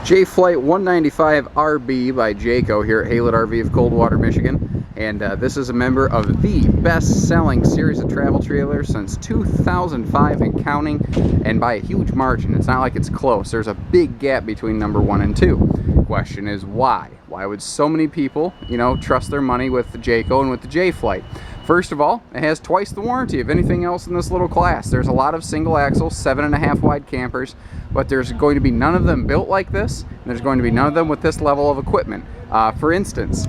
J-Flight 195 RB by Jayco here at Haylett RV of Coldwater, Michigan. And this is a member of the best-selling series of travel trailers since 2005 and counting, and by a huge margin. It's not like it's close. There's a big gap between number 1 and 2. Question is why? Why would so many people, trust their money with the Jayco and with the J-Flight? First of all, it has twice the warranty of anything else in this little class. There's a lot of single axle, 7.5 wide campers, but there's going to be none of them built like this, and there's going to be none of them with this level of equipment. For instance,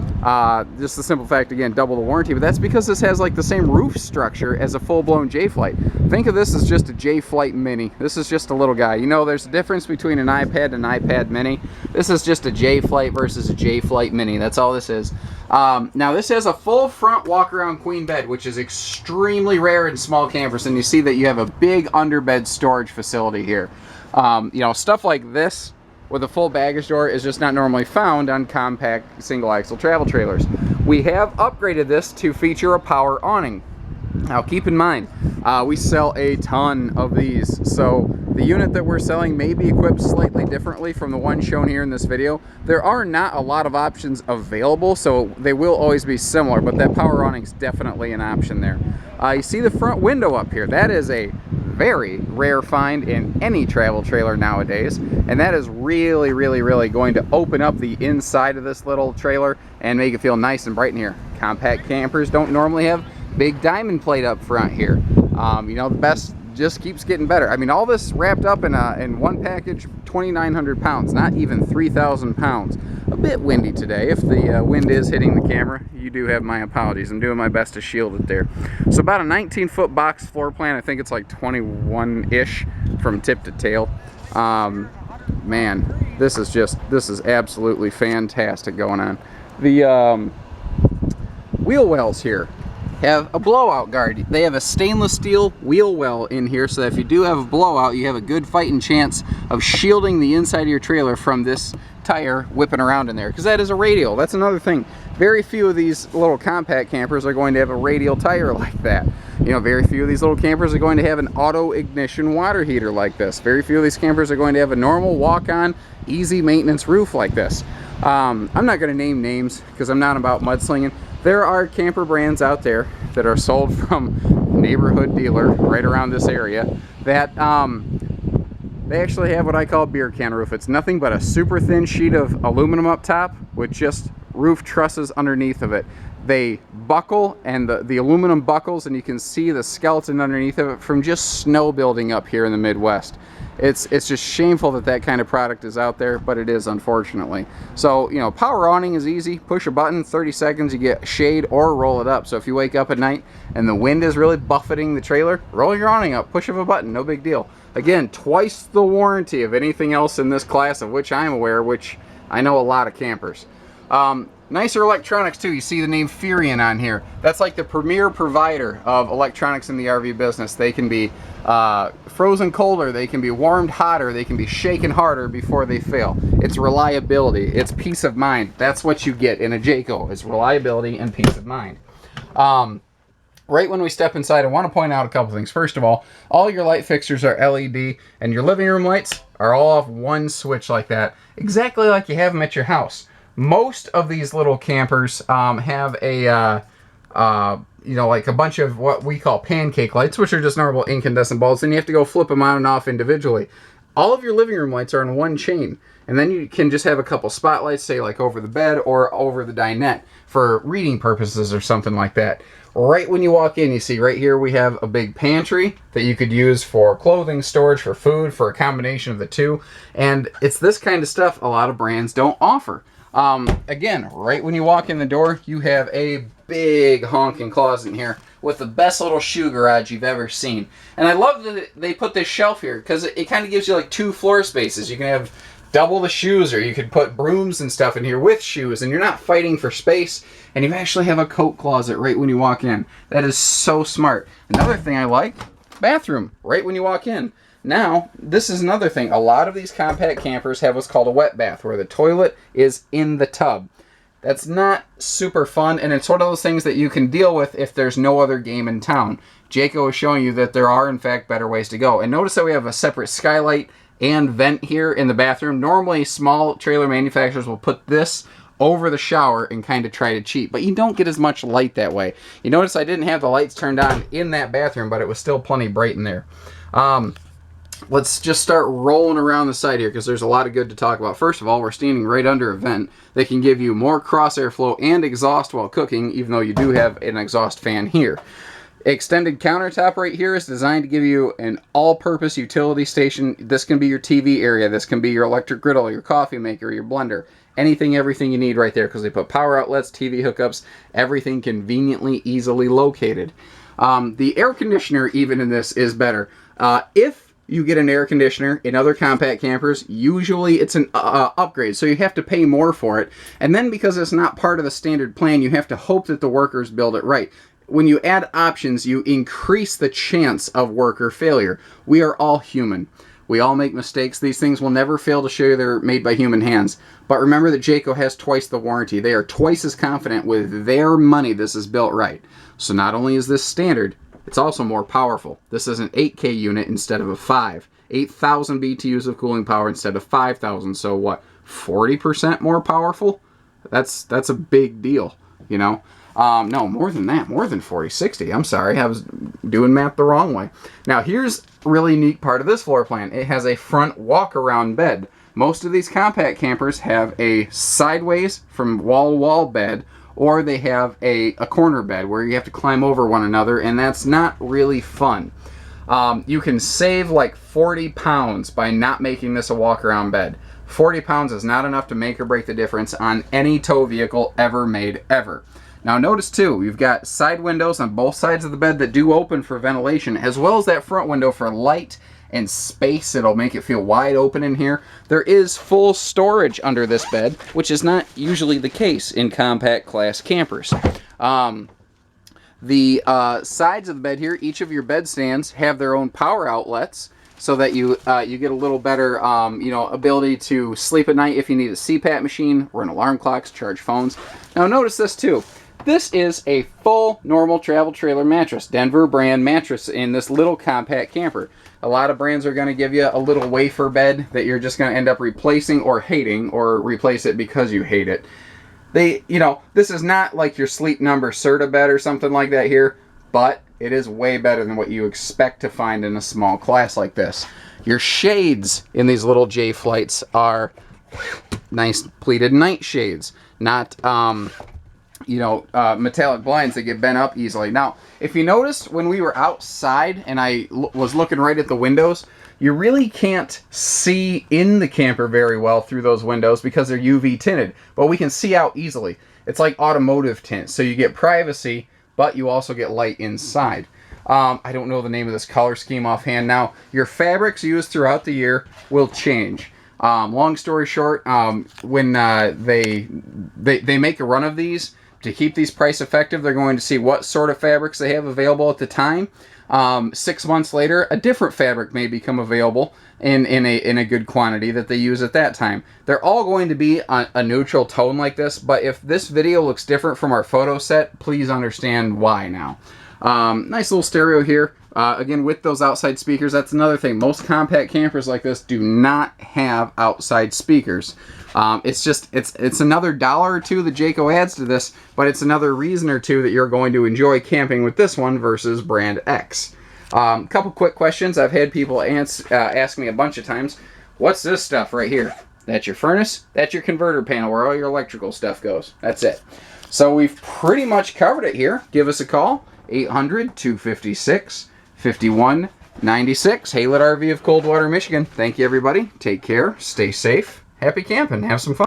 just the simple fact, again, double the warranty, but that's because this has like the same roof structure as a full-blown J-Flight. Think of this as just a J-Flight Mini. This is just a little guy. There's a difference between an iPad and an iPad Mini. This is just a J-Flight versus a J-Flight Mini. That's all this is. Now this has a full front walk-around queen bed, which is extremely rare in small campers, and you see that you have a big underbed storage facility here. Stuff like this with a full baggage door is just not normally found on compact single axle travel trailers. We have upgraded this to feature a power awning. Now keep in mind, we sell a ton of these, so the unit that we're selling may be equipped slightly differently from the one shown here in this video. There are not a lot of options available, so they will always be similar, but that power awning is definitely an option there. You see the front window up here. That is a very rare find in any travel trailer nowadays, and that is really going to open up the inside of this little trailer and make it feel nice and bright in here. Compact campers don't normally have big diamond plate up front here. The best just keeps getting better. I mean, all this wrapped up in one package, 2,900 pounds, not even 3,000 pounds. A bit windy today. If the wind is hitting the camera, you do have my apologies. I'm doing my best to shield it there. So about a 19-foot box floor plan. I think it's like 21-ish from tip to tail. Man, this is absolutely fantastic going on. The wheel wells here have a blowout guard. They have a stainless steel wheel well in here, so that if you do have a blowout, you have a good fighting chance of shielding the inside of your trailer from this tire whipping around in there, because that is a radial. That's another thing. Very few of these little compact campers are going to have a radial tire like that. Very few of these little campers are going to have an auto ignition water heater like this. Very few of these campers are going to have a normal walk-on, easy maintenance roof like this. I'm not going to name names because I'm not about mudslinging. There are camper brands out there that are sold from a neighborhood dealer right around this area that they actually have what I call a beer can roof. It's nothing but a super thin sheet of aluminum up top with just roof trusses underneath of it. They buckle, and the aluminum buckles, and you can see the skeleton underneath of it from just snow building up here in the Midwest. It's just shameful that that kind of product is out there, but it is, unfortunately. So, power awning is easy. Push a button, 30 seconds, you get shade, or roll it up. So if you wake up at night and the wind is really buffeting the trailer, roll your awning up, push of a button, no big deal. Again, twice the warranty of anything else in this class, of which I'm aware, which I know a lot of campers. Nicer electronics too. You see the name Furion on here. That's like the premier provider of electronics in the RV business. They can be frozen colder, they can be warmed hotter, they can be shaken harder before they fail. It's reliability, it's peace of mind. That's what you get in a Jayco, is reliability and peace of mind. Right when we step inside, I want to point out a couple things. First of all your light fixtures are LED, and your living room lights are all off one switch like that, exactly like you have them at your house. Most of these little campers have a, like a bunch of what we call pancake lights, which are just normal incandescent bulbs, and you have to go flip them on and off individually. All of your living room lights are in one chain, and then you can just have a couple spotlights, say like over the bed or over the dinette for reading purposes or something like that. Right when you walk in, you see right here we have a big pantry that you could use for clothing storage, for food, for a combination of the two, and it's this kind of stuff a lot of brands don't offer. Again, right when you walk in the door, you have a big honking closet in here with the best little shoe garage you've ever seen. And I love that they put this shelf here, because it kind of gives you like 2 floor spaces. You can have double the shoes, or you could put brooms and stuff in here with shoes, and you're not fighting for space, and you actually have a coat closet right when you walk in. That is so smart. Another thing I like, bathroom right when you walk in. Now, this is another thing. A lot of these compact campers have what's called a wet bath, where the toilet is in the tub. That's not super fun, and it's one of those things that you can deal with if there's no other game in town. Jayco is showing you that there are, in fact, better ways to go. And notice that we have a separate skylight and vent here in the bathroom. Normally, small trailer manufacturers will put this over the shower and kind of try to cheat, but you don't get as much light that way. You notice I didn't have the lights turned on in that bathroom, but it was still plenty bright in there. Let's just start rolling around the side here because there's a lot of good to talk about. First of all, we're standing right under a vent that can give you more cross airflow and exhaust while cooking, even though you do have an exhaust fan here. Extended countertop right here is designed to give you an all-purpose utility station. This can be your TV area. This can be your electric griddle, your coffee maker, your blender. Anything, everything you need right there because they put power outlets, TV hookups, everything conveniently, easily located. The air conditioner, even in this, is better. If you get an air conditioner in other compact campers, usually it's an upgrade, so you have to pay more for it. And then because it's not part of the standard plan, you have to hope that the workers build it right. When you add options, you increase the chance of worker failure. We are all human. We all make mistakes. These things will never fail to show you they're made by human hands. But remember that Jayco has twice the warranty. They are twice as confident with their money this is built right. So not only is this standard, it's also more powerful. This is an 8K unit instead of a 5. 8,000 BTUs of cooling power instead of 5,000. So what, 40% more powerful? That's a big deal, you know? No, more than that, more than 40, 60. I'm sorry, I was doing math the wrong way. Now here's a really neat part of this floor plan. It has a front walk-around bed. Most of these compact campers have a sideways from wall-to-wall bed, or they have a corner bed where you have to climb over one another, and that's not really fun. You can save like 40 pounds by not making this a walk-around bed. 40 pounds is not enough to make or break the difference on any tow vehicle ever made, ever. Now notice too, you've got side windows on both sides of the bed that do open for ventilation, as well as that front window for light and space. It'll make it feel wide open in here. There is full storage under this bed, which is not usually the case in compact class campers. The sides of the bed here, each of your bed stands have their own power outlets, so that you get a little better ability to sleep at night if you need a CPAP machine, run alarm clocks, charge phones. Now notice this too. This is a full normal travel trailer mattress, Denver brand mattress in this little compact camper. A lot of brands are going to give you a little wafer bed that you're just going to end up replacing or hating, or replace it because you hate it. This is not like your Sleep Number Serta bed or something like that here, but it is way better than what you expect to find in a small class like this. Your shades in these little J flights are nice pleated night shades, not metallic blinds that get bent up easily. Now, if you noticed when we were outside and I was looking right at the windows, you really can't see in the camper very well through those windows because they're UV tinted, but we can see out easily. It's like automotive tint, so you get privacy, but you also get light inside. I don't know the name of this color scheme offhand. Now, your fabrics used throughout the year will change. Long story short, when they make a run of these, to keep these price effective, they're going to see what sort of fabrics they have available at the time. 6 months later, a different fabric may become available in a good quantity that they use at that time. They're all going to be a neutral tone like this, but if this video looks different from our photo set, please understand why now. Nice little stereo here. Again, with those outside speakers, that's another thing. Most compact campers like this do not have outside speakers. It's another $1 or $2 that Jayco adds to this, but it's another reason or two that you're going to enjoy camping with this one versus brand X. Couple quick questions I've had people ask me a bunch of times. What's this stuff right here? That's your furnace. That's your converter panel where all your electrical stuff goes. That's it. So we've pretty much covered it here. Give us a call, 800-256-5196. Haylet RV of Coldwater, Michigan. Thank you, everybody. Take care. Stay safe. Happy camping. Have some fun.